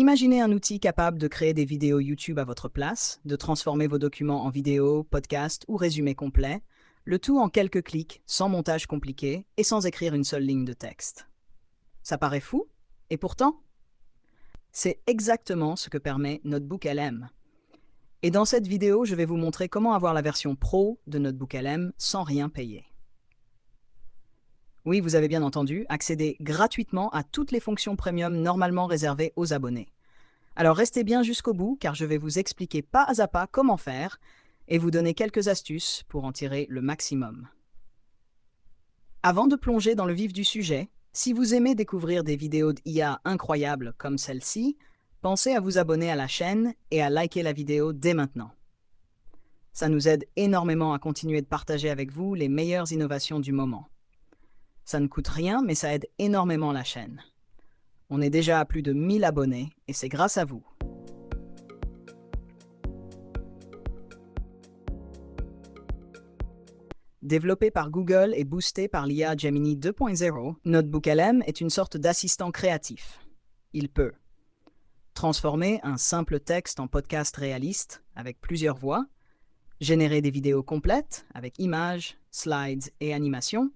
Imaginez un outil capable de créer des vidéos YouTube à votre place, de transformer vos documents en vidéos, podcasts ou résumés complets, le tout en quelques clics, sans montage compliqué et sans écrire une seule ligne de texte. Ça paraît fou? Et pourtant, c'est exactement ce que permet Notebook LM. Et dans cette vidéo, je vais vous montrer comment avoir la version Pro de Notebook LM sans rien payer. Oui, vous avez bien entendu, accéder gratuitement à toutes les fonctions premium normalement réservées aux abonnés. Alors restez bien jusqu'au bout car je vais vous expliquer pas à pas comment faire et vous donner quelques astuces pour en tirer le maximum. Avant de plonger dans le vif du sujet, si vous aimez découvrir des vidéos d'IA incroyables comme celle-ci, pensez à vous abonner à la chaîne et à liker la vidéo dès maintenant. Ça nous aide énormément à continuer de partager avec vous les meilleures innovations du moment. Ça ne coûte rien, mais ça aide énormément la chaîne. On est déjà à plus de 1000 abonnés et c'est grâce à vous. Développé par Google et boosté par l'IA Gemini 2.0, Notebook LM est une sorte d'assistant créatif. Il peut transformer un simple texte en podcast réaliste avec plusieurs voix, générer des vidéos complètes avec images, slides et animations,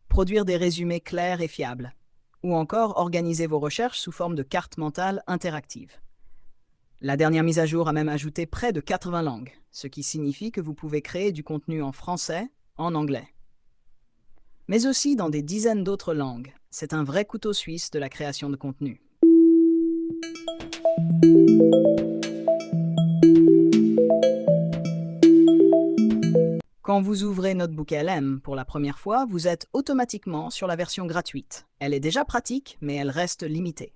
produire des résumés clairs et fiables, ou encore organiser vos recherches sous forme de carte mentale interactive. La dernière mise à jour a même ajouté près de 80 langues, ce qui signifie que vous pouvez créer du contenu en français, en anglais, mais aussi dans des dizaines d'autres langues. C'est un vrai couteau suisse de la création de contenu. Quand vous ouvrez Notebook LM pour la première fois, vous êtes automatiquement sur la version gratuite. Elle est déjà pratique, mais elle reste limitée.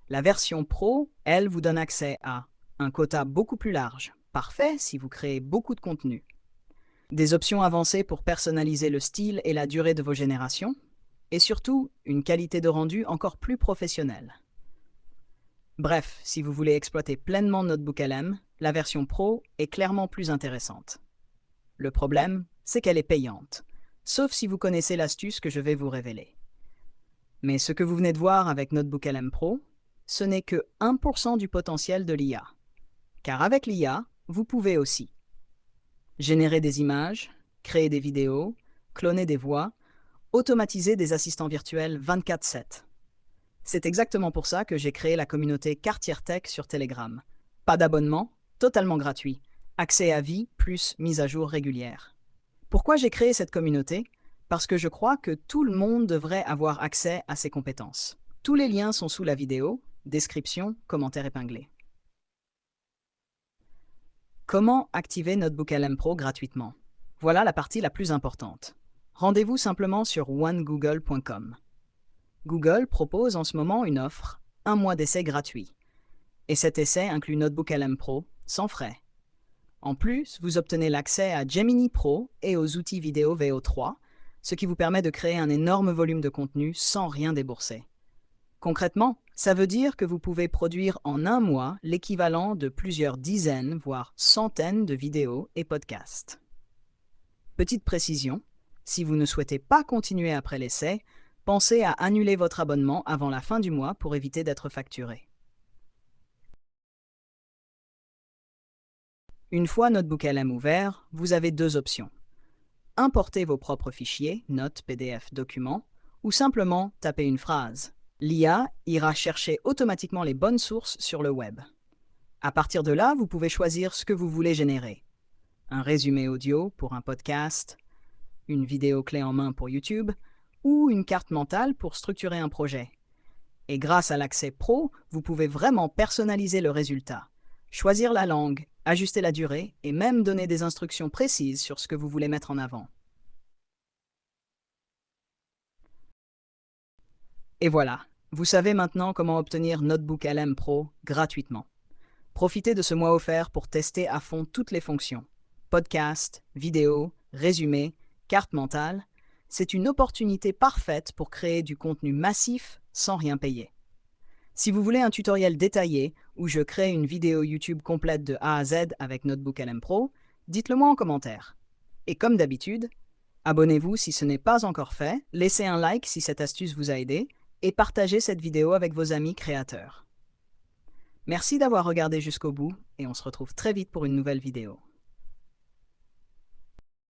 La version Pro, elle, vous donne accès à un quota beaucoup plus large, parfait si vous créez beaucoup de contenu. Des options avancées pour personnaliser le style et la durée de vos générations, et surtout, une qualité de rendu encore plus professionnelle. Bref, si vous voulez exploiter pleinement Notebook LM, la version Pro est clairement plus intéressante. Le problème, c'est qu'elle est payante, sauf si vous connaissez l'astuce que je vais vous révéler. Mais ce que vous venez de voir avec Notebook LM Pro, ce n'est que 1% du potentiel de l'IA. Car avec l'IA, vous pouvez aussi générer des images, créer des vidéos, cloner des voix, automatiser des assistants virtuels 24/7. C'est exactement pour ça que j'ai créé la communauté Cartier Tech sur Telegram. Pas d'abonnement, totalement gratuit, accès à vie plus mise à jour régulière. Pourquoi j'ai créé cette communauté? Parce que je crois que tout le monde devrait avoir accès à ces compétences. Tous les liens sont sous la vidéo, description, commentaire épinglé. Comment activer Notebook LM Pro gratuitement? Voilà la partie la plus importante. Rendez-vous simplement sur onegoogle.com. Google propose en ce moment une offre, 1 mois d'essai gratuit. Et cet essai inclut Notebook LM Pro, sans frais. En plus, vous obtenez l'accès à Gemini Pro et aux outils vidéo VO3, ce qui vous permet de créer un énorme volume de contenu sans rien débourser. Concrètement, ça veut dire que vous pouvez produire en 1 mois l'équivalent de plusieurs dizaines, voire centaines de vidéos et podcasts. Petite précision, si vous ne souhaitez pas continuer après l'essai, pensez à annuler votre abonnement avant la fin du mois pour éviter d'être facturé. Une fois Notebook LM ouvert, vous avez 2 options. Importer vos propres fichiers, notes, PDF, documents, ou simplement taper une phrase. L'IA ira chercher automatiquement les bonnes sources sur le web. À partir de là, vous pouvez choisir ce que vous voulez générer. Un résumé audio pour un podcast, une vidéo clé en main pour YouTube, ou une carte mentale pour structurer un projet. Et grâce à l'accès pro, vous pouvez vraiment personnaliser le résultat. Choisir la langue, ajuster la durée et même donner des instructions précises sur ce que vous voulez mettre en avant. Et voilà, vous savez maintenant comment obtenir Notebook LM Pro gratuitement. Profitez de ce mois offert pour tester à fond toutes les fonctions. Podcast, vidéo, résumé, carte mentale. C'est une opportunité parfaite pour créer du contenu massif sans rien payer. Si vous voulez un tutoriel détaillé où je crée une vidéo YouTube complète de A à Z avec Notebook LM Pro, dites-le moi en commentaire. Et comme d'habitude, abonnez-vous si ce n'est pas encore fait, laissez un like si cette astuce vous a aidé et partagez cette vidéo avec vos amis créateurs. Merci d'avoir regardé jusqu'au bout et on se retrouve très vite pour une nouvelle vidéo.